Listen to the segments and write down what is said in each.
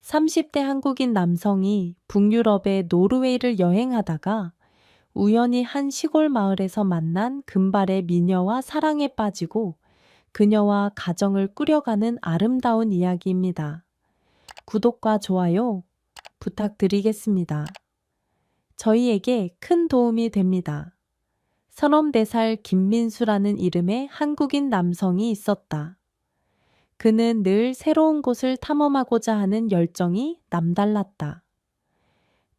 30대 한국인 남성이 북유럽의 노르웨이를 여행하다가 우연히 한 시골 마을에서 만난 금발의 미녀와 사랑에 빠지고 그녀와 가정을 꾸려가는 아름다운 이야기입니다. 구독과 좋아요 부탁드리겠습니다. 저희에게 큰 도움이 됩니다. 34살 김민수라는 이름의 한국인 남성이 있었다. 그는 늘 새로운 곳을 탐험하고자 하는 열정이 남달랐다.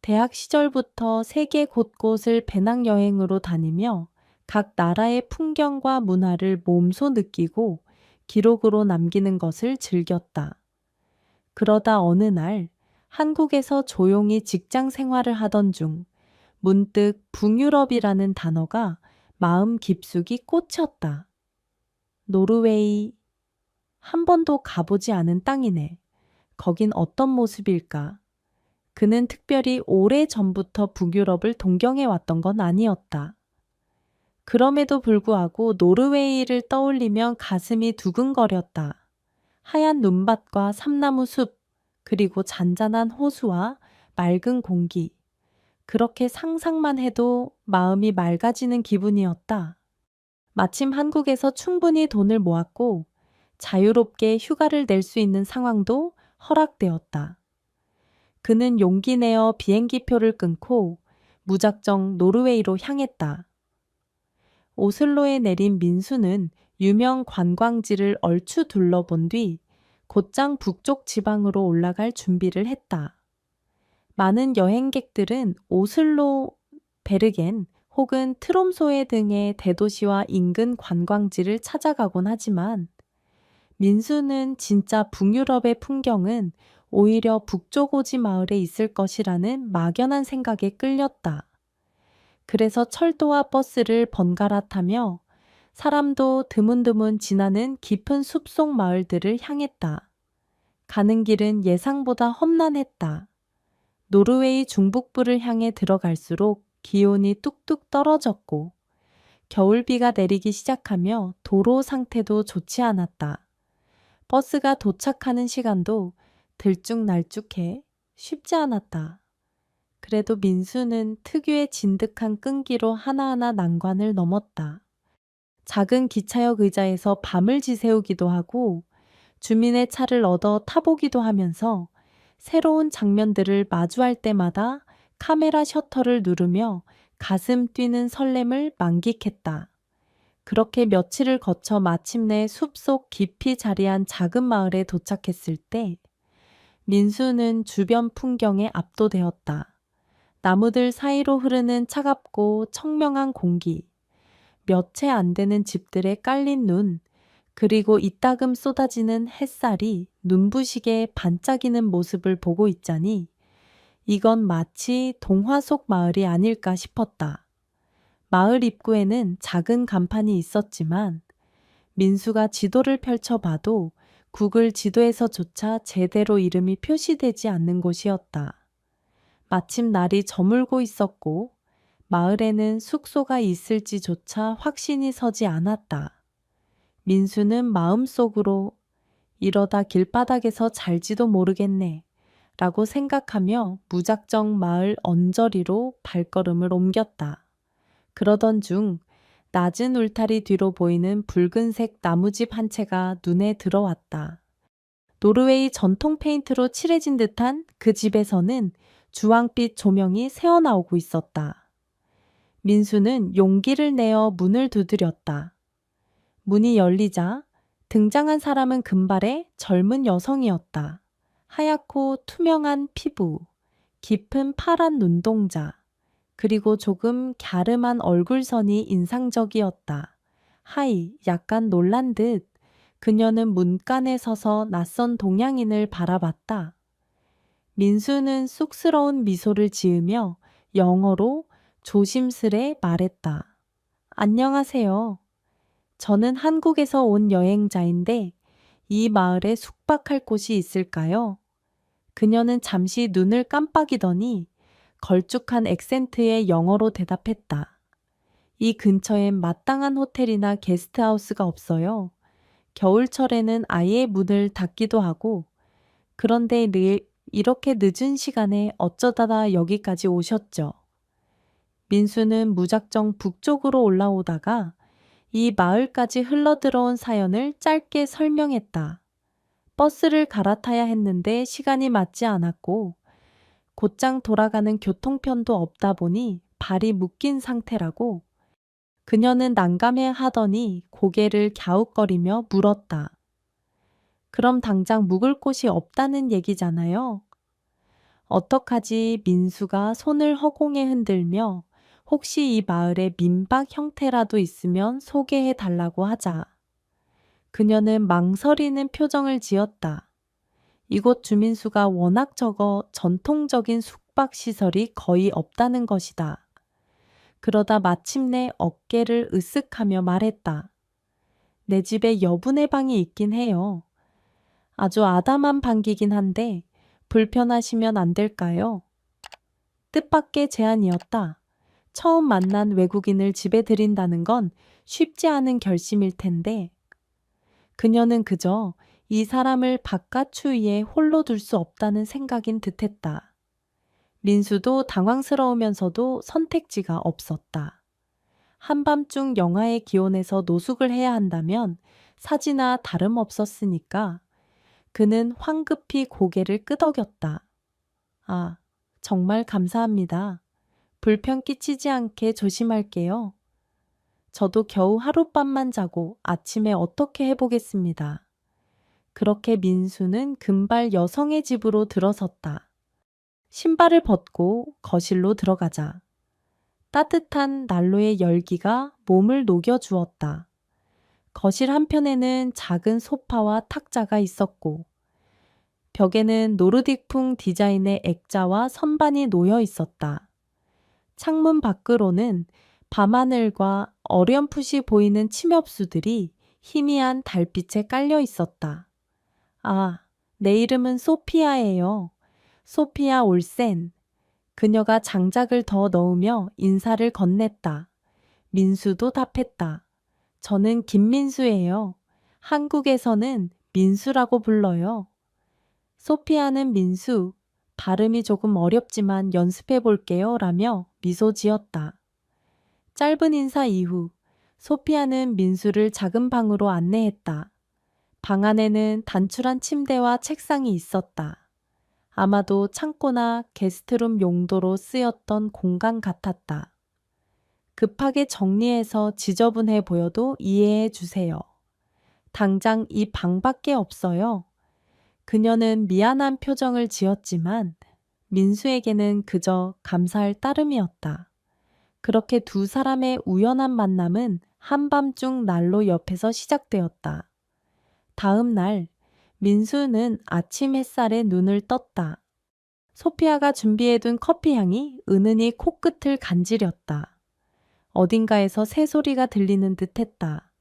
대학 시절부터 세계 곳곳을 배낭여행으로 다니며 각 나라의 풍경과 문화를 몸소 느끼고 기록으로 남기는 것을 즐겼다. 그러다 어느 날 한국에서 조용히 직장 생활을 하던 중 문득 북유럽이라는 단어가 마음 깊숙이 꽂혔다. 노르웨이. 한 번도 가보지 않은 땅이네. 거긴 어떤 모습일까? 그는 특별히 오래 전부터 북유럽을 동경해 왔던 건 아니었다. 그럼에도 불구하고 노르웨이를 떠올리면 가슴이 두근거렸다. 하얀 눈밭과 삼나무 숲, 그리고 잔잔한 호수와 맑은 공기. 그렇게 상상만 해도 마음이 맑아지는 기분이었다. 마침 한국에서 충분히 돈을 모았고 자유롭게 휴가를 낼 수 있는 상황도 허락되었다. 그는 용기 내어 비행기표를 끊고 무작정 노르웨이로 향했다. 오슬로에 내린 민수는 유명 관광지를 얼추 둘러본 뒤 곧장 북쪽 지방으로 올라갈 준비를 했다. 많은 여행객들은 오슬로, 베르겐 혹은 트롬소에 등의 대도시와 인근 관광지를 찾아가곤 하지만 민수는 진짜 북유럽의 풍경은 오히려 북쪽 오지 마을에 있을 것이라는 막연한 생각에 끌렸다. 그래서 철도와 버스를 번갈아 타며 사람도 드문드문 지나는 깊은 숲속 마을들을 향했다. 가는 길은 예상보다 험난했다. 노르웨이 중북부를 향해 들어갈수록 기온이 뚝뚝 떨어졌고 겨울비가 내리기 시작하며 도로 상태도 좋지 않았다. 버스가 도착하는 시간도 들쭉날쭉해 쉽지 않았다. 그래도 민수는 특유의 진득한 끈기로 하나하나 난관을 넘었다. 작은 기차역 의자에서 밤을 지새우기도 하고 주민의 차를 얻어 타보기도 하면서 새로운 장면들을 마주할 때마다 카메라 셔터를 누르며 가슴 뛰는 설렘을 만끽했다. 그렇게 며칠을 거쳐 마침내 숲속 깊이 자리한 작은 마을에 도착했을 때 민수는 주변 풍경에 압도되었다. 나무들 사이로 흐르는 차갑고 청명한 공기, 몇 채 안 되는 집들에 깔린 눈, 그리고 이따금 쏟아지는 햇살이 눈부시게 반짝이는 모습을 보고 있자니 이건 마치 동화 속 마을이 아닐까 싶었다. 마을 입구에는 작은 간판이 있었지만 민수가 지도를 펼쳐봐도 구글 지도에서조차 제대로 이름이 표시되지 않는 곳이었다. 마침 날이 저물고 있었고 마을에는 숙소가 있을지조차 확신이 서지 않았다. 민수는 마음속으로 이러다 길바닥에서 잘지도 모르겠네 라고 생각하며 무작정 마을 언저리로 발걸음을 옮겼다. 그러던 중 낮은 울타리 뒤로 보이는 붉은색 나무집 한 채가 눈에 들어왔다. 노르웨이 전통 페인트로 칠해진 듯한 그 집에서는 주황빛 조명이 새어나오고 있었다. 민수는 용기를 내어 문을 두드렸다. 문이 열리자 등장한 사람은 금발의 젊은 여성이었다. 하얗고 투명한 피부, 깊은 파란 눈동자, 그리고 조금 갸름한 얼굴선이 인상적이었다. 하이, 약간 놀란 듯 그녀는 문간에 서서 낯선 동양인을 바라봤다. 민수는 쑥스러운 미소를 지으며 영어로 조심스레 말했다. 안녕하세요. 저는 한국에서 온 여행자인데 이 마을에 숙박할 곳이 있을까요? 그녀는 잠시 눈을 깜빡이더니 걸쭉한 액센트의 영어로 대답했다. 이 근처엔 마땅한 호텔이나 게스트하우스가 없어요. 겨울철에는 아예 문을 닫기도 하고 그런데 이렇게 늦은 시간에 어쩌다가 여기까지 오셨죠? 민수는 무작정 북쪽으로 올라오다가 이 마을까지 흘러들어온 사연을 짧게 설명했다. 버스를 갈아타야 했는데 시간이 맞지 않았고 곧장 돌아가는 교통편도 없다 보니 발이 묶인 상태라고. 그녀는 난감해 하더니 고개를 갸웃거리며 물었다. 그럼 당장 묵을 곳이 없다는 얘기잖아요. 어떡하지? 민수가 손을 허공에 흔들며 혹시 이 마을에 민박 형태라도 있으면 소개해 달라고 하자. 그녀는 망설이는 표정을 지었다. 이곳 주민수가 워낙 적어 전통적인 숙박시설이 거의 없다는 것이다. 그러다 마침내 어깨를 으쓱하며 말했다. 내 집에 여분의 방이 있긴 해요. 아주 아담한 방이긴 한데 불편하시면 안 될까요? 뜻밖의 제안이었다. 처음 만난 외국인을 집에 들인다는 건 쉽지 않은 결심일 텐데 그녀는 그저 이 사람을 바깥 추위에 홀로 둘 수 없다는 생각인 듯했다. 민수도 당황스러우면서도 선택지가 없었다. 한밤중 영하의 기온에서 노숙을 해야 한다면 사지나 다름없었으니까 그는 황급히 고개를 끄덕였다. 아, 정말 감사합니다. 불편 끼치지 않게 조심할게요. 저도 겨우 하룻밤만 자고 아침에 어떻게 해보겠습니다. 그렇게 민수는 금발 여성의 집으로 들어섰다. 신발을 벗고 거실로 들어가자. 따뜻한 난로의 열기가 몸을 녹여주었다. 거실 한편에는 작은 소파와 탁자가 있었고 벽에는 노르딕풍 디자인의 액자와 선반이 놓여 있었다. 창문 밖으로는 밤하늘과 어렴풋이 보이는 침엽수들이 희미한 달빛에 깔려 있었다. 아, 내 이름은 소피아예요. 소피아 올센. 그녀가 장작을 더 넣으며 인사를 건넸다. 민수도 답했다. 저는 김민수예요. 한국에서는 민수라고 불러요. 소피아는 민수, 발음이 조금 어렵지만 연습해 볼게요 라며 미소 지었다. 짧은 인사 이후 소피아는 민수를 작은 방으로 안내했다. 방 안에는 단출한 침대와 책상이 있었다. 아마도 창고나 게스트룸 용도로 쓰였던 공간 같았다. 급하게 정리해서 지저분해 보여도 이해해 주세요. 당장 이 방밖에 없어요. 그녀는 미안한 표정을 지었지만 민수에게는 그저 감사할 따름이었다. 그렇게 두 사람의 우연한 만남은 한밤중 난로 옆에서 시작되었다. 다음 날 민수는 아침 햇살에 눈을 떴다. 소피아가 준비해둔 커피 향이 은은히 코끝을 간지렸다. 어딘가에서 새소리가 들리는 듯했다.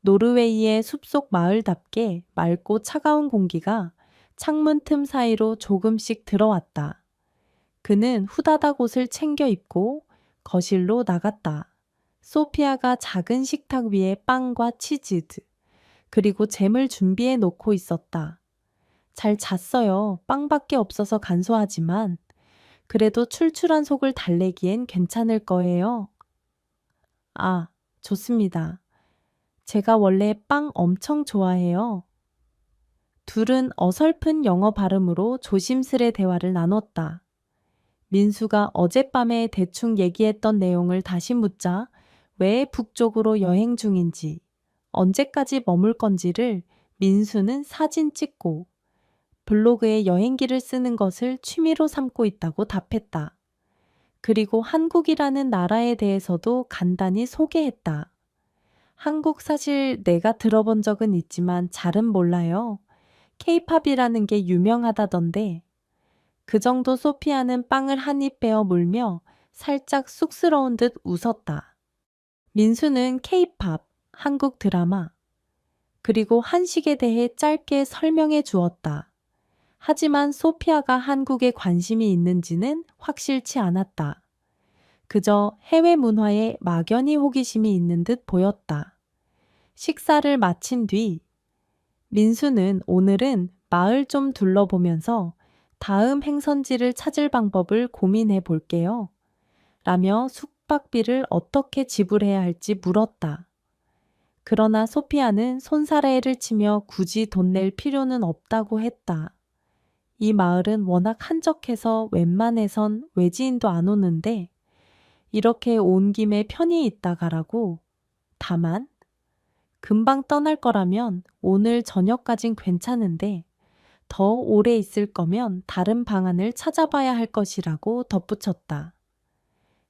노르웨이의 숲속 마을답게 맑고 차가운 공기가 창문 틈 사이로 조금씩 들어왔다. 그는 후다닥 옷을 챙겨 입고 거실로 나갔다. 소피아가 작은 식탁 위에 빵과 치즈, 그리고 잼을 준비해 놓고 있었다. 잘 잤어요. 빵밖에 없어서 간소하지만 그래도 출출한 속을 달래기엔 괜찮을 거예요. 아, 좋습니다. 제가 원래 빵 엄청 좋아해요. 둘은 어설픈 영어 발음으로 조심스레 대화를 나눴다. 민수가 어젯밤에 대충 얘기했던 내용을 다시 묻자 왜 북쪽으로 여행 중인지, 언제까지 머물 건지를 민수는 사진 찍고 블로그에 여행기를 쓰는 것을 취미로 삼고 있다고 답했다. 그리고 한국이라는 나라에 대해서도 간단히 소개했다. 한국 사실 내가 들어본 적은 있지만 잘은 몰라요. 케이팝이라는 게 유명하다던데. 그 정도. 소피아는 빵을 한 입 베어 물며 살짝 쑥스러운 듯 웃었다. 민수는 케이팝, 한국 드라마, 그리고 한식에 대해 짧게 설명해 주었다. 하지만 소피아가 한국에 관심이 있는지는 확실치 않았다. 그저 해외 문화에 막연히 호기심이 있는 듯 보였다. 식사를 마친 뒤 민수는 오늘은 마을 좀 둘러보면서 다음 행선지를 찾을 방법을 고민해 볼게요. 라며 숙박비를 어떻게 지불해야 할지 물었다. 그러나 소피아는 손사래를 치며 굳이 돈 낼 필요는 없다고 했다. 이 마을은 워낙 한적해서 웬만해선 외지인도 안 오는데 이렇게 온 김에 편히 있다 가라고. 다만 금방 떠날 거라면 오늘 저녁까진 괜찮은데 더 오래 있을 거면 다른 방안을 찾아봐야 할 것이라고 덧붙였다.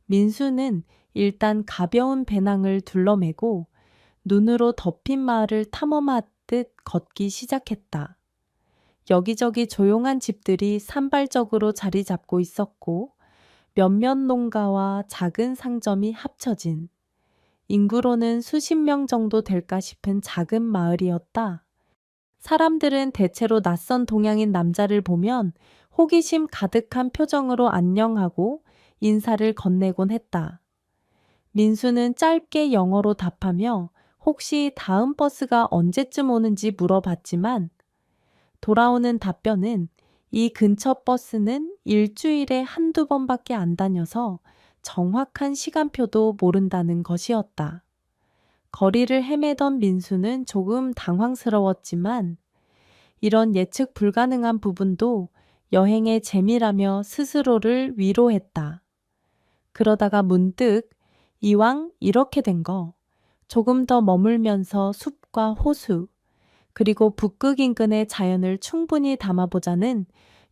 민수는 일단 가벼운 배낭을 둘러매고 눈으로 덮인 마을을 탐험하듯 걷기 시작했다. 여기저기 조용한 집들이 산발적으로 자리 잡고 있었고 몇몇 농가와 작은 상점이 합쳐진 인구로는 수십 명 정도 될까 싶은 작은 마을이었다. 사람들은 대체로 낯선 동양인 남자를 보면 호기심 가득한 표정으로 안녕하고 인사를 건네곤 했다. 민수는 짧게 영어로 답하며 혹시 다음 버스가 언제쯤 오는지 물어봤지만 돌아오는 답변은 이 근처 버스는 일주일에 한두 번밖에 안 다녀서 정확한 시간표도 모른다는 것이었다. 거리를 헤매던 민수는 조금 당황스러웠지만 이런 예측 불가능한 부분도 여행의 재미라며 스스로를 위로했다. 그러다가 문득 이왕 이렇게 된 거 조금 더 머물면서 숲과 호수 그리고 북극 인근의 자연을 충분히 담아보자는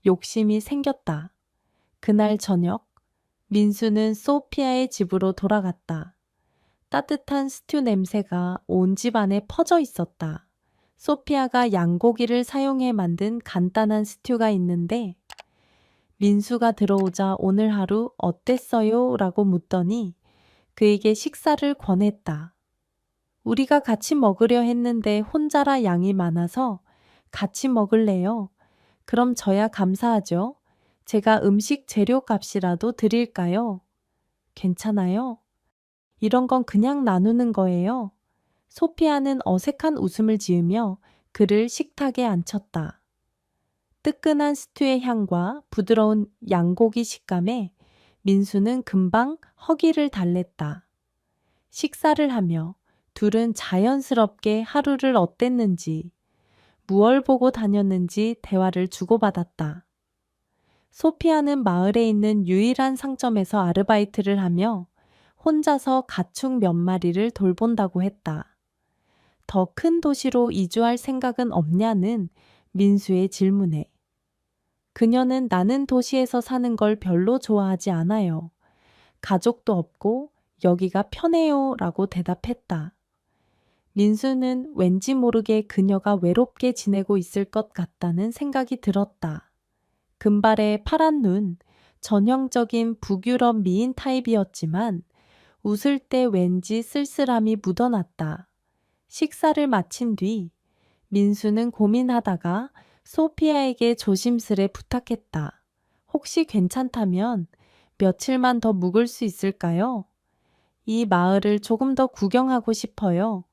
욕심이 생겼다. 그날 저녁 민수는 소피아의 집으로 돌아갔다. 따뜻한 스튜 냄새가 온 집 안에 퍼져 있었다. 소피아가 양고기를 사용해 만든 간단한 스튜가 있는데 민수가 들어오자 오늘 하루 어땠어요? 라고 묻더니 그에게 식사를 권했다. 우리가 같이 먹으려 했는데 혼자라 양이 많아서 같이 먹을래요? 그럼 저야 감사하죠. 제가 음식 재료 값이라도 드릴까요? 괜찮아요? 이런 건 그냥 나누는 거예요. 소피아는 어색한 웃음을 지으며 그를 식탁에 앉혔다. 뜨끈한 스튜의 향과 부드러운 양고기 식감에 민수는 금방 허기를 달랬다. 식사를 하며 둘은 자연스럽게 하루를 어땠는지, 무얼 보고 다녔는지 대화를 주고받았다. 소피아는 마을에 있는 유일한 상점에서 아르바이트를 하며 혼자서 가축 몇 마리를 돌본다고 했다. 더 큰 도시로 이주할 생각은 없냐는 민수의 질문에 그녀는 나는 도시에서 사는 걸 별로 좋아하지 않아요. 가족도 없고 여기가 편해요 라고 대답했다. 민수는 왠지 모르게 그녀가 외롭게 지내고 있을 것 같다는 생각이 들었다. 금발의 파란 눈, 전형적인 북유럽 미인 타입이었지만 웃을 때 왠지 쓸쓸함이 묻어났다. 식사를 마친 뒤 민수는 고민하다가 소피아에게 조심스레 부탁했다. 혹시 괜찮다면 며칠만 더 묵을 수 있을까요? 이 마을을 조금 더 구경하고 싶어요.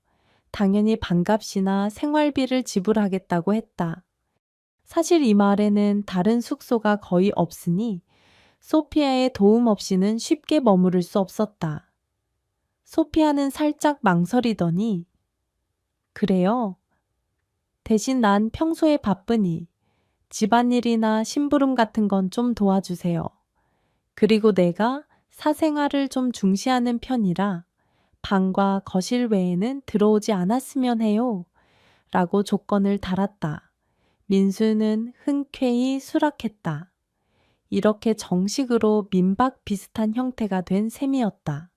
당연히 방값이나 생활비를 지불하겠다고 했다. 사실 이 마을에는 다른 숙소가 거의 없으니 소피아의 도움 없이는 쉽게 머무를 수 없었다. 소피아는 살짝 망설이더니 그래요. 대신 난 평소에 바쁘니 집안일이나 심부름 같은 건 좀 도와주세요. 그리고 내가 사생활을 좀 중시하는 편이라 방과 거실 외에는 들어오지 않았으면 해요. 라고 조건을 달았다. 민수는 흔쾌히 수락했다. 이렇게 정식으로 민박 비슷한 형태가 된 셈이었다.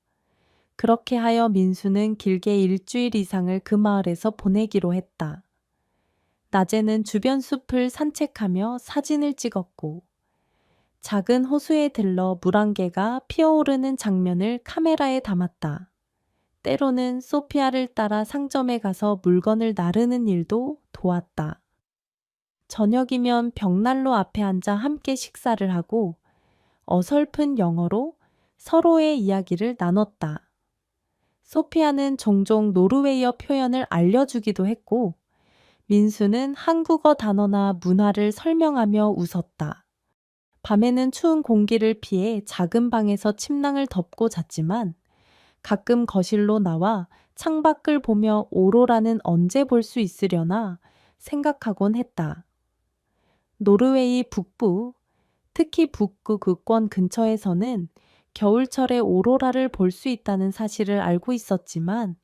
그렇게 하여 민수는 길게 일주일 이상을 그 마을에서 보내기로 했다. 낮에는 주변 숲을 산책하며 사진을 찍었고 작은 호수에 들러 물안개가 피어오르는 장면을 카메라에 담았다. 때로는 소피아를 따라 상점에 가서 물건을 나르는 일도 도왔다. 저녁이면 벽난로 앞에 앉아 함께 식사를 하고 어설픈 영어로 서로의 이야기를 나눴다. 소피아는 종종 노르웨이어 표현을 알려주기도 했고 민수는 한국어 단어나 문화를 설명하며 웃었다. 밤에는 추운 공기를 피해 작은 방에서 침낭을 덮고 잤지만 가끔 거실로 나와 창밖을 보며 오로라는 언제 볼 수 있으려나 생각하곤 했다. 노르웨이 북부, 특히 북부 극권 근처에서는 겨울철에 오로라를 볼 수 있다는 사실을 알고 있었지만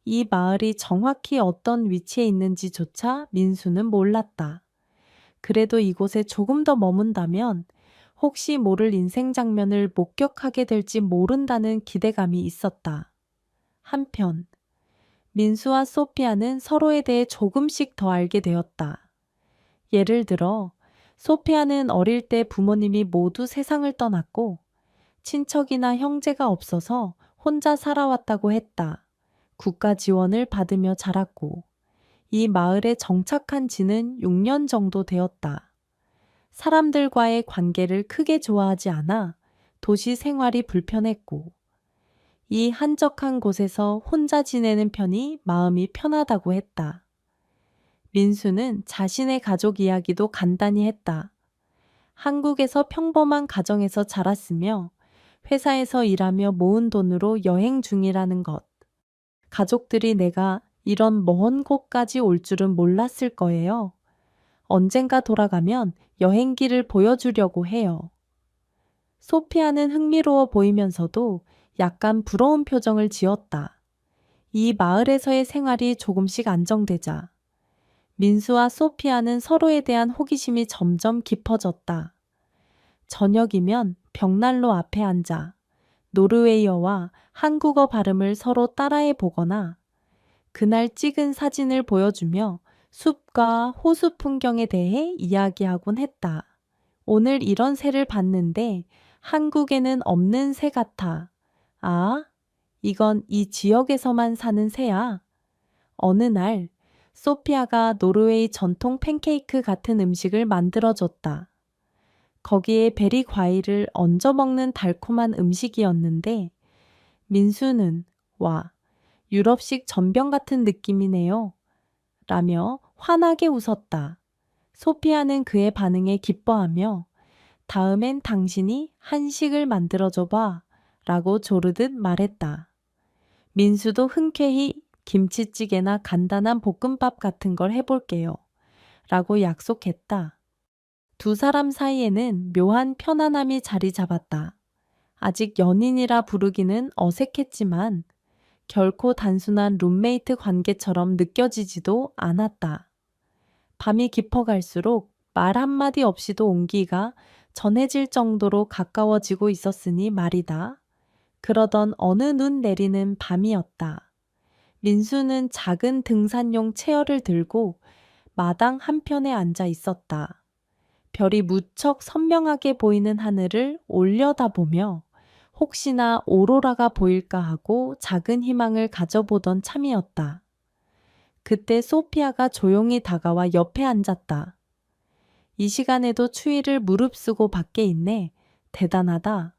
이 마을이 정확히 어떤 위치에 있는지조차 민수는 몰랐다. 그래도 이곳에 조금 더 머문다면 혹시 모를 인생 장면을 목격하게 될지 모른다는 기대감이 있었다. 한편 민수와 소피아는 서로에 대해 조금씩 더 알게 되었다. 예를 들어 소피아는 어릴 때 부모님이 모두 세상을 떠났고 친척이나 형제가 없어서 혼자 살아왔다고 했다. 국가 지원을 받으며 자랐고 이 마을에 정착한 지는 6년 정도 되었다. 사람들과의 관계를 크게 좋아하지 않아 도시 생활이 불편했고 이 한적한 곳에서 혼자 지내는 편이 마음이 편하다고 했다. 민수는 자신의 가족 이야기도 간단히 했다. 한국에서 평범한 가정에서 자랐으며 회사에서 일하며 모은 돈으로 여행 중이라는 것. 가족들이 내가 이런 먼 곳까지 올 줄은 몰랐을 거예요. 언젠가 돌아가면 여행기를 보여주려고 해요. 소피아는 흥미로워 보이면서도 약간 부러운 표정을 지었다. 이 마을에서의 생활이 조금씩 안정되자 민수와 소피아는 서로에 대한 호기심이 점점 깊어졌다. 저녁이면 벽난로 앞에 앉아 노르웨이어와 한국어 발음을 서로 따라해 보거나 그날 찍은 사진을 보여주며 숲과 호수 풍경에 대해 이야기하곤 했다. 오늘 이런 새를 봤는데 한국에는 없는 새 같아. 아, 이건 이 지역에서만 사는 새야. 어느 날 소피아가 노르웨이 전통 팬케이크 같은 음식을 만들어줬다. 거기에 베리 과일을 얹어 먹는 달콤한 음식이었는데 민수는 와, 유럽식 전병 같은 느낌이네요. 라며 환하게 웃었다. 소피아는 그의 반응에 기뻐하며 다음엔 당신이 한식을 만들어줘 봐 라고 조르듯 말했다. 민수도 흔쾌히 김치찌개나 간단한 볶음밥 같은 걸 해볼게요 라고 약속했다. 두 사람 사이에는 묘한 편안함이 자리 잡았다. 아직 연인이라 부르기는 어색했지만 결코 단순한 룸메이트 관계처럼 느껴지지도 않았다. 밤이 깊어갈수록 말 한마디 없이도 온기가 전해질 정도로 가까워지고 있었으니 말이다. 그러던 어느 눈 내리는 밤이었다. 민수는 작은 등산용 체어를 들고 마당 한편에 앉아 있었다. 별이 무척 선명하게 보이는 하늘을 올려다보며 혹시나 오로라가 보일까 하고 작은 희망을 가져보던 참이었다. 그때 소피아가 조용히 다가와 옆에 앉았다. 이 시간에도 추위를 무릅쓰고 밖에 있네. 대단하다.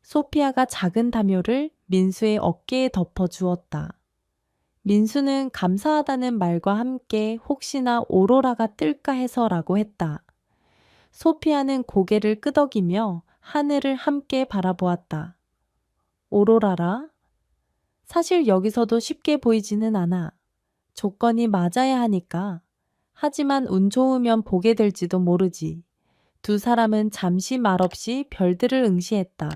소피아가 작은 담요를 민수의 어깨에 덮어주었다. 민수는 감사하다는 말과 함께 혹시나 오로라가 뜰까 해서라고 했다. 소피아는 고개를 끄덕이며 하늘을 함께 바라보았다. 오로라라? 사실 여기서도 쉽게 보이지는 않아. 조건이 맞아야 하니까. 하지만 운 좋으면 보게 될지도 모르지. 두 사람은 잠시 말없이 별들을 응시했다.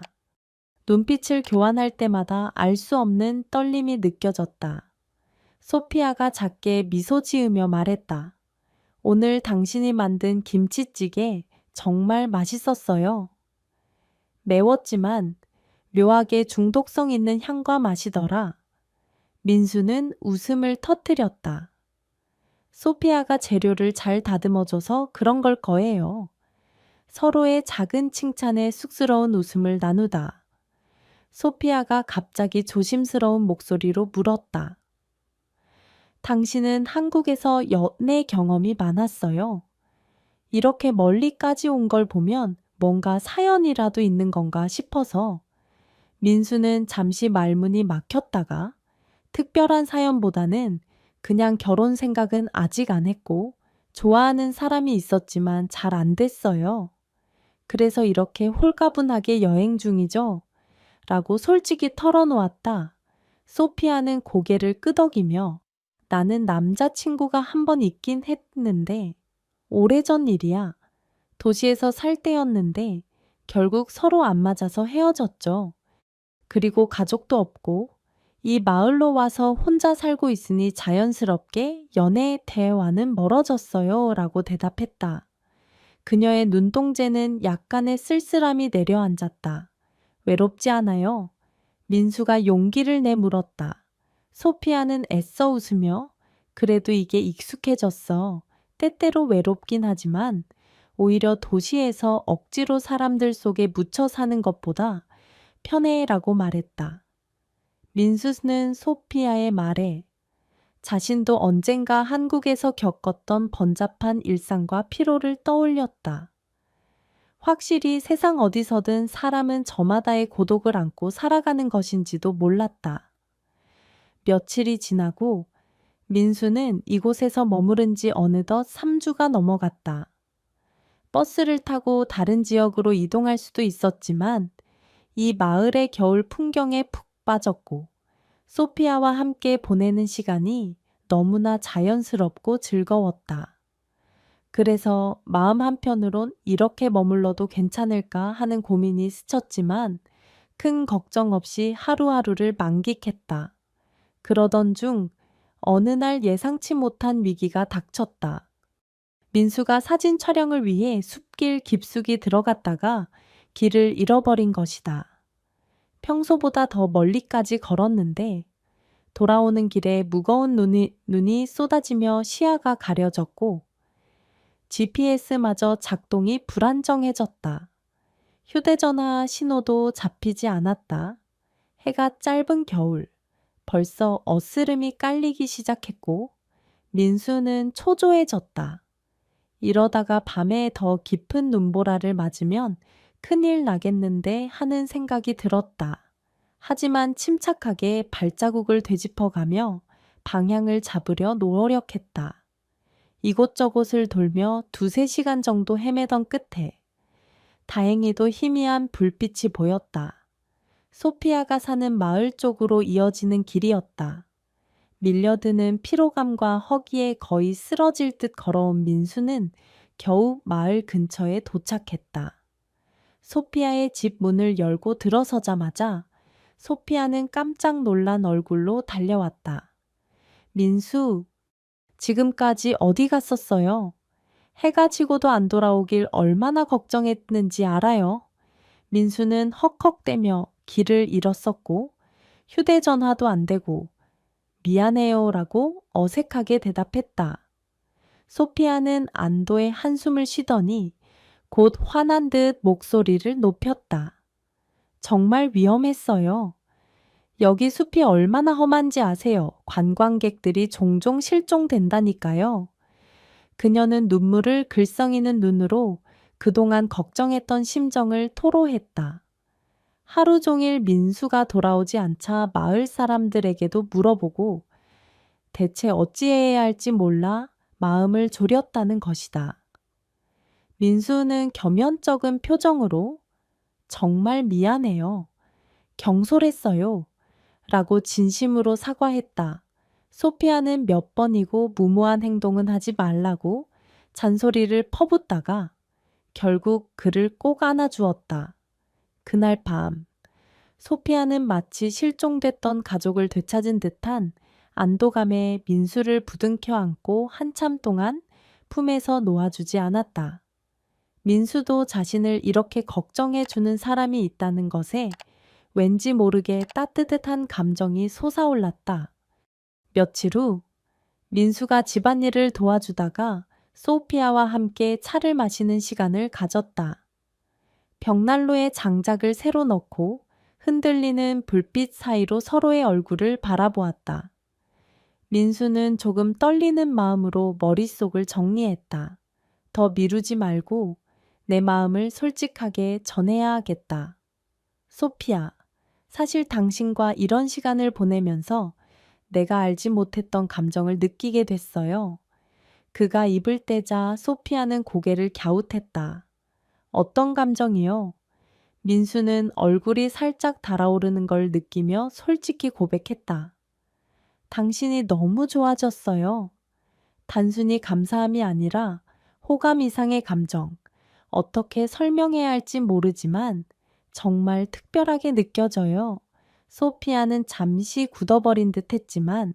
눈빛을 교환할 때마다 알 수 없는 떨림이 느껴졌다. 소피아가 작게 미소 지으며 말했다. 오늘 당신이 만든 김치찌개 정말 맛있었어요. 매웠지만 묘하게 중독성 있는 향과 맛이더라. 민수는 웃음을 터뜨렸다. 소피아가 재료를 잘 다듬어줘서 그런 걸 거예요. 서로의 작은 칭찬에 쑥스러운 웃음을 나누다. 소피아가 갑자기 조심스러운 목소리로 물었다. 당신은 한국에서 연애 경험이 많았어요. 이렇게 멀리까지 온 걸 보면 뭔가 사연이라도 있는 건가 싶어서 민수는 잠시 말문이 막혔다가 특별한 사연보다는 그냥 결혼 생각은 아직 안 했고 좋아하는 사람이 있었지만 잘 안 됐어요. 그래서 이렇게 홀가분하게 여행 중이죠? 라고 솔직히 털어놓았다. 소피아는 고개를 끄덕이며 나는 남자친구가 한 번 있긴 했는데 오래전 일이야. 도시에서 살 때였는데 결국 서로 안 맞아서 헤어졌죠. 그리고 가족도 없고 이 마을로 와서 혼자 살고 있으니 자연스럽게 연애 대화는 멀어졌어요. 라고 대답했다. 그녀의 눈동자는 약간의 쓸쓸함이 내려앉았다. 외롭지 않아요? 민수가 용기를 내 물었다. 소피아는 애써 웃으며 그래도 이게 익숙해졌어. 때때로 외롭긴 하지만 오히려 도시에서 억지로 사람들 속에 묻혀 사는 것보다 편해라고 말했다. 민수는 소피아의 말에 자신도 언젠가 한국에서 겪었던 번잡한 일상과 피로를 떠올렸다. 확실히 세상 어디서든 사람은 저마다의 고독을 안고 살아가는 것인지도 몰랐다. 며칠이 지나고 민수는 이곳에서 머무른 지 어느덧 3주가 넘어갔다. 버스를 타고 다른 지역으로 이동할 수도 있었지만 이 마을의 겨울 풍경에 푹 빠졌고 소피아와 함께 보내는 시간이 너무나 자연스럽고 즐거웠다. 그래서 마음 한편으론 이렇게 머물러도 괜찮을까 하는 고민이 스쳤지만 큰 걱정 없이 하루하루를 만끽했다. 그러던 중 어느 날 예상치 못한 위기가 닥쳤다. 민수가 사진 촬영을 위해 숲길 깊숙이 들어갔다가 길을 잃어버린 것이다. 평소보다 더 멀리까지 걸었는데 돌아오는 길에 무거운 눈이 쏟아지며 시야가 가려졌고 GPS마저 작동이 불안정해졌다. 휴대전화 신호도 잡히지 않았다. 해가 짧은 겨울, 벌써 어스름이 깔리기 시작했고 민수는 초조해졌다. 이러다가 밤에 더 깊은 눈보라를 맞으면 큰일 나겠는데 하는 생각이 들었다. 하지만 침착하게 발자국을 되짚어가며 방향을 잡으려 노력했다. 이곳저곳을 돌며 2~3시간 정도 헤매던 끝에 다행히도 희미한 불빛이 보였다. 소피아가 사는 마을 쪽으로 이어지는 길이었다. 밀려드는 피로감과 허기에 거의 쓰러질 듯 걸어온 민수는 겨우 마을 근처에 도착했다. 소피아의 집 문을 열고 들어서자마자 소피아는 깜짝 놀란 얼굴로 달려왔다. 민수, 지금까지 어디 갔었어요? 해가 지고도 안 돌아오길 얼마나 걱정했는지 알아요. 민수는 헉헉대며 길을 잃었었고 휴대전화도 안 되고 미안해요라고 어색하게 대답했다. 소피아는 안도의 한숨을 쉬더니 곧 화난 듯 목소리를 높였다. 정말 위험했어요. 여기 숲이 얼마나 험한지 아세요? 관광객들이 종종 실종된다니까요. 그녀는 눈물을 글썽이는 눈으로 그동안 걱정했던 심정을 토로했다. 하루 종일 민수가 돌아오지 않자 마을 사람들에게도 물어보고 대체 어찌해야 할지 몰라 마음을 졸였다는 것이다. 민수는 겸연쩍은 표정으로 정말 미안해요. 경솔했어요. 라고 진심으로 사과했다. 소피아는 몇 번이고 무모한 행동은 하지 말라고 잔소리를 퍼붓다가 결국 그를 꼭 안아주었다. 그날 밤 소피아는 마치 실종됐던 가족을 되찾은 듯한 안도감에 민수를 부둥켜 안고 한참 동안 품에서 놓아주지 않았다. 민수도 자신을 이렇게 걱정해주는 사람이 있다는 것에 왠지 모르게 따뜻한 감정이 솟아올랐다. 며칠 후 민수가 집안일을 도와주다가 소피아와 함께 차를 마시는 시간을 가졌다. 벽난로에 장작을 새로 넣고 흔들리는 불빛 사이로 서로의 얼굴을 바라보았다. 민수는 조금 떨리는 마음으로 머릿속을 정리했다. 더 미루지 말고 내 마음을 솔직하게 전해야겠다. 소피아, 사실 당신과 이런 시간을 보내면서 내가 알지 못했던 감정을 느끼게 됐어요. 그가 입을 떼자 소피아는 고개를 갸웃했다. 어떤 감정이요? 민수는 얼굴이 살짝 달아오르는 걸 느끼며 솔직히 고백했다. 당신이 너무 좋아졌어요. 단순히 감사함이 아니라 호감 이상의 감정. 어떻게 설명해야 할지 모르지만 정말 특별하게 느껴져요. 소피아는 잠시 굳어버린 듯 했지만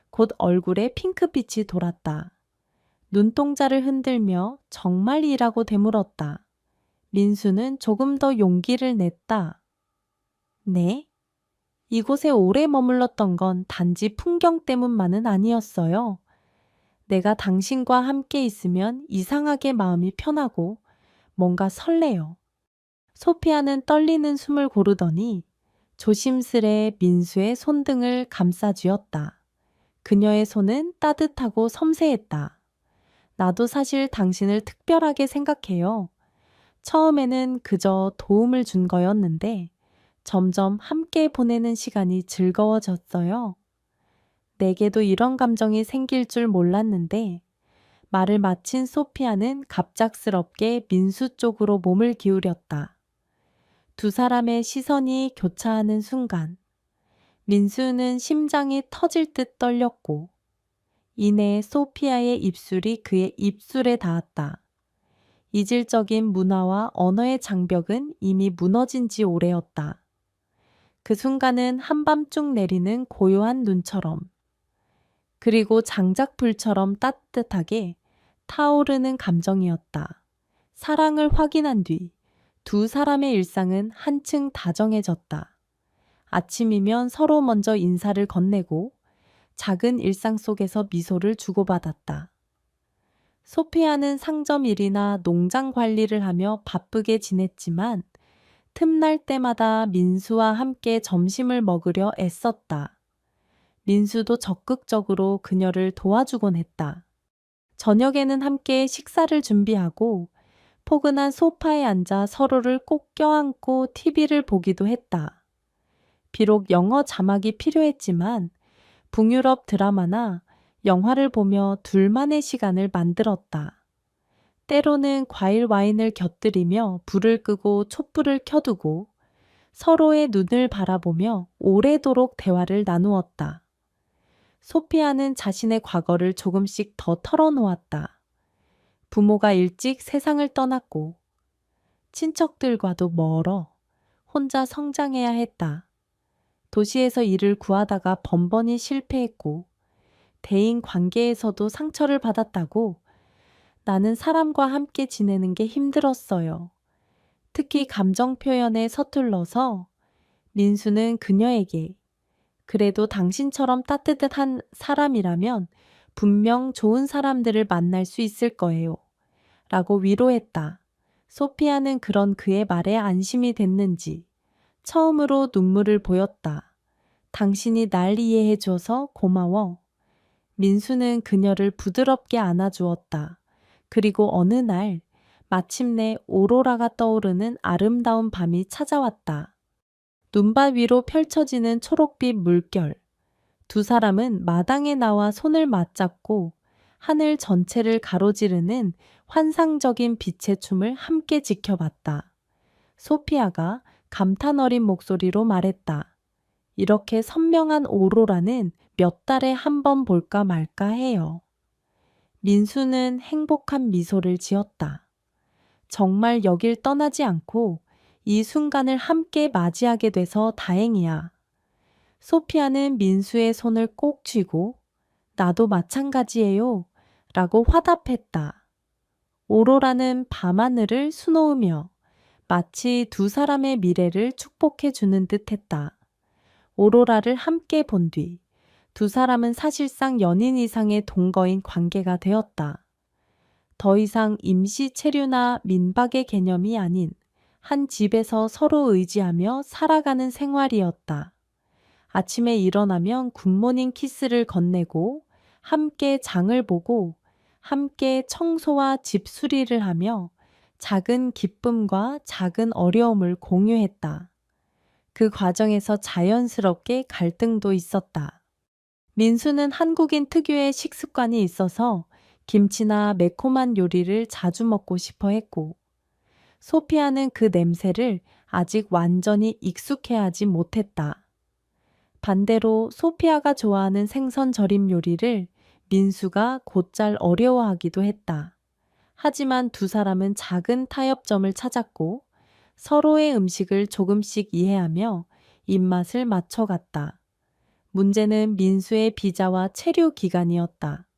곧 얼굴에 핑크빛이 돌았다. 눈동자를 흔들며 정말이라고 되물었다. 민수는 조금 더 용기를 냈다. 네? 이곳에 오래 머물렀던 건 단지 풍경 때문만은 아니었어요. 내가 당신과 함께 있으면 이상하게 마음이 편하고 뭔가 설레요. 소피아는 떨리는 숨을 고르더니 조심스레 민수의 손등을 감싸쥐었다. 그녀의 손은 따뜻하고 섬세했다. 나도 사실 당신을 특별하게 생각해요. 처음에는 그저 도움을 준 거였는데 점점 함께 보내는 시간이 즐거워졌어요. 내게도 이런 감정이 생길 줄 몰랐는데 말을 마친 소피아는 갑작스럽게 민수 쪽으로 몸을 기울였다. 두 사람의 시선이 교차하는 순간 민수는 심장이 터질 듯 떨렸고 이내 소피아의 입술이 그의 입술에 닿았다. 이질적인 문화와 언어의 장벽은 이미 무너진 지 오래였다. 그 순간은 한밤중 내리는 고요한 눈처럼 그리고 장작불처럼 따뜻하게 타오르는 감정이었다. 사랑을 확인한 뒤 두 사람의 일상은 한층 다정해졌다. 아침이면 서로 먼저 인사를 건네고 작은 일상 속에서 미소를 주고받았다. 소피아는 상점 일이나 농장 관리를 하며 바쁘게 지냈지만 틈날 때마다 민수와 함께 점심을 먹으려 애썼다. 민수도 적극적으로 그녀를 도와주곤 했다. 저녁에는 함께 식사를 준비하고 포근한 소파에 앉아 서로를 꼭 껴안고 TV를 보기도 했다. 비록 영어 자막이 필요했지만 북유럽 드라마나 영화를 보며 둘만의 시간을 만들었다. 때로는 과일 와인을 곁들이며 불을 끄고 촛불을 켜두고 서로의 눈을 바라보며 오래도록 대화를 나누었다. 소피아는 자신의 과거를 조금씩 더 털어놓았다. 부모가 일찍 세상을 떠났고 친척들과도 멀어 혼자 성장해야 했다. 도시에서 일을 구하다가 번번이 실패했고 대인 관계에서도 상처를 받았다고 나는 사람과 함께 지내는 게 힘들었어요. 특히 감정 표현에 서툴러서 민수는 그녀에게 그래도 당신처럼 따뜻한 사람이라면 분명 좋은 사람들을 만날 수 있을 거예요. 라고 위로했다. 소피아는 그런 그의 말에 안심이 됐는지 처음으로 눈물을 보였다. 당신이 날 이해해줘서 고마워. 민수는 그녀를 부드럽게 안아주었다. 그리고 어느 날 마침내 오로라가 떠오르는 아름다운 밤이 찾아왔다. 눈밭 위로 펼쳐지는 초록빛 물결. 두 사람은 마당에 나와 손을 맞잡고 하늘 전체를 가로지르는 환상적인 빛의 춤을 함께 지켜봤다. 소피아가 감탄 어린 목소리로 말했다. 이렇게 선명한 오로라는 몇 달에 한 번 볼까 말까 해요. 민수는 행복한 미소를 지었다. 정말 여길 떠나지 않고 이 순간을 함께 맞이하게 돼서 다행이야. 소피아는 민수의 손을 꼭 쥐고 나도 마찬가지예요. 라고 화답했다. 오로라는 밤하늘을 수놓으며 마치 두 사람의 미래를 축복해 주는 듯 했다. 오로라를 함께 본 뒤 두 사람은 사실상 연인 이상의 동거인 관계가 되었다. 더 이상 임시 체류나 민박의 개념이 아닌 한 집에서 서로 의지하며 살아가는 생활이었다. 아침에 일어나면 굿모닝 키스를 건네고 함께 장을 보고 함께 청소와 집 수리를 하며 작은 기쁨과 작은 어려움을 공유했다. 그 과정에서 자연스럽게 갈등도 있었다. 민수는 한국인 특유의 식습관이 있어서 김치나 매콤한 요리를 자주 먹고 싶어 했고 소피아는 그 냄새를 아직 완전히 익숙해하지 못했다. 반대로 소피아가 좋아하는 생선 절임 요리를 민수가 곧잘 어려워하기도 했다. 하지만 두 사람은 작은 타협점을 찾았고 서로의 음식을 조금씩 이해하며 입맛을 맞춰갔다. 문제는 민수의 비자와 체류 기간이었다.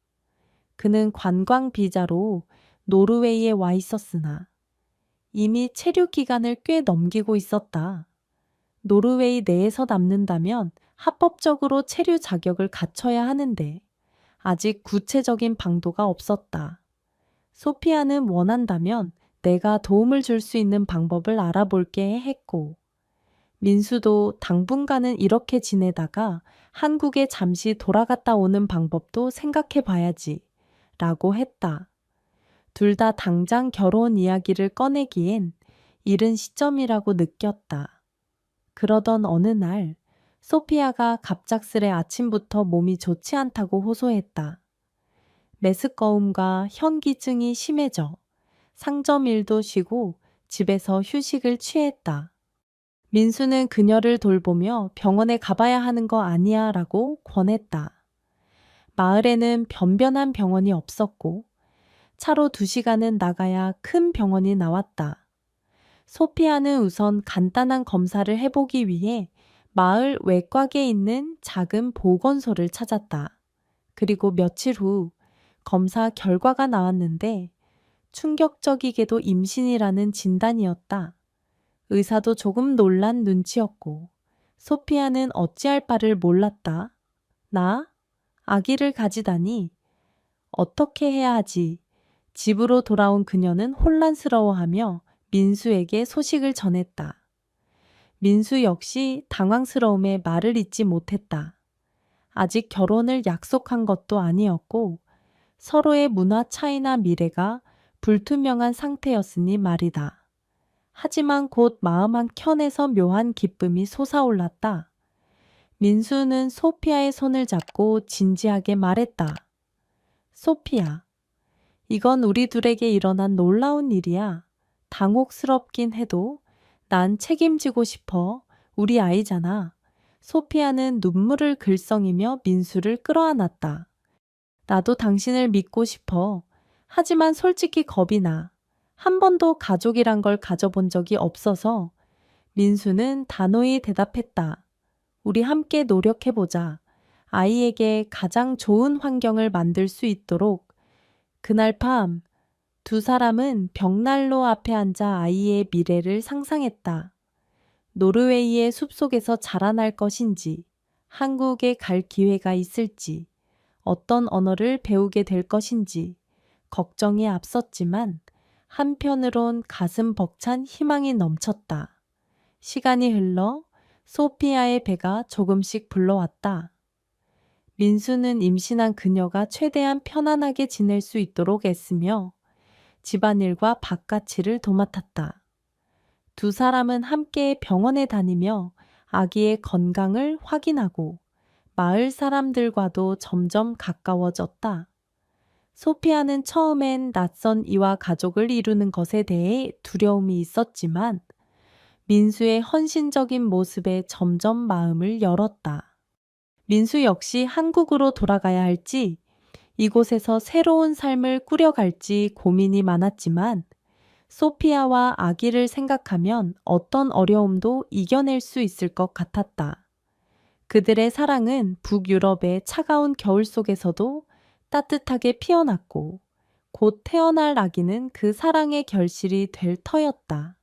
그는 관광 비자로 노르웨이에 와 있었으나 이미 체류 기간을 꽤 넘기고 있었다. 노르웨이 내에서 남는다면 합법적으로 체류 자격을 갖춰야 하는데 아직 구체적인 방도가 없었다. 소피아는 원한다면 내가 도움을 줄 수 있는 방법을 알아볼게 했고, 민수도 당분간은 이렇게 지내다가 한국에 잠시 돌아갔다 오는 방법도 생각해 봐야지 라고 했다. 둘 다 당장 결혼 이야기를 꺼내기엔 이른 시점이라고 느꼈다. 그러던 어느 날 소피아가 갑작스레 아침부터 몸이 좋지 않다고 호소했다. 메스꺼움과 현기증이 심해져 상점 일도 쉬고 집에서 휴식을 취했다. 민수는 그녀를 돌보며 병원에 가봐야 하는 거 아니야 라고 권했다. 마을에는 변변한 병원이 없었고 차로 2시간은 나가야 큰 병원이 나왔다. 소피아는 우선 간단한 검사를 해보기 위해 마을 외곽에 있는 작은 보건소를 찾았다. 그리고 며칠 후 검사 결과가 나왔는데 충격적이게도 임신이라는 진단이었다. 의사도 조금 놀란 눈치였고 소피아는 어찌할 바를 몰랐다. 나? 아기를 가지다니? 어떻게 해야 하지? 집으로 돌아온 그녀는 혼란스러워하며 민수에게 소식을 전했다. 민수 역시 당황스러움에 말을 잇지 못했다. 아직 결혼을 약속한 것도 아니었고 서로의 문화 차이나 미래가 불투명한 상태였으니 말이다. 하지만 곧 마음 한켠에서 묘한 기쁨이 솟아올랐다. 민수는 소피아의 손을 잡고 진지하게 말했다. 소피아, 이건 우리 둘에게 일어난 놀라운 일이야. 당혹스럽긴 해도 난 책임지고 싶어. 우리 아이잖아. 소피아는 눈물을 글썽이며 민수를 끌어안았다. 나도 당신을 믿고 싶어. 하지만 솔직히 겁이 나. 한 번도 가족이란 걸 가져본 적이 없어서. 민수는 단호히 대답했다. 우리 함께 노력해보자. 아이에게 가장 좋은 환경을 만들 수 있도록. 그날 밤 두 사람은 벽난로 앞에 앉아 아이의 미래를 상상했다. 노르웨이의 숲속에서 자라날 것인지, 한국에 갈 기회가 있을지, 어떤 언어를 배우게 될 것인지 걱정이 앞섰지만 한편으론 가슴 벅찬 희망이 넘쳤다. 시간이 흘러 소피아의 배가 조금씩 불러왔다. 민수는 임신한 그녀가 최대한 편안하게 지낼 수 있도록 애쓰며 집안일과 바깥일을 도맡았다. 두 사람은 함께 병원에 다니며 아기의 건강을 확인하고 마을 사람들과도 점점 가까워졌다. 소피아는 처음엔 낯선 이와 가족을 이루는 것에 대해 두려움이 있었지만 민수의 헌신적인 모습에 점점 마음을 열었다. 민수 역시 한국으로 돌아가야 할지 이곳에서 새로운 삶을 꾸려갈지 고민이 많았지만 소피아와 아기를 생각하면 어떤 어려움도 이겨낼 수 있을 것 같았다. 그들의 사랑은 북유럽의 차가운 겨울 속에서도 따뜻하게 피어났고 곧 태어날 아기는 그 사랑의 결실이 될 터였다.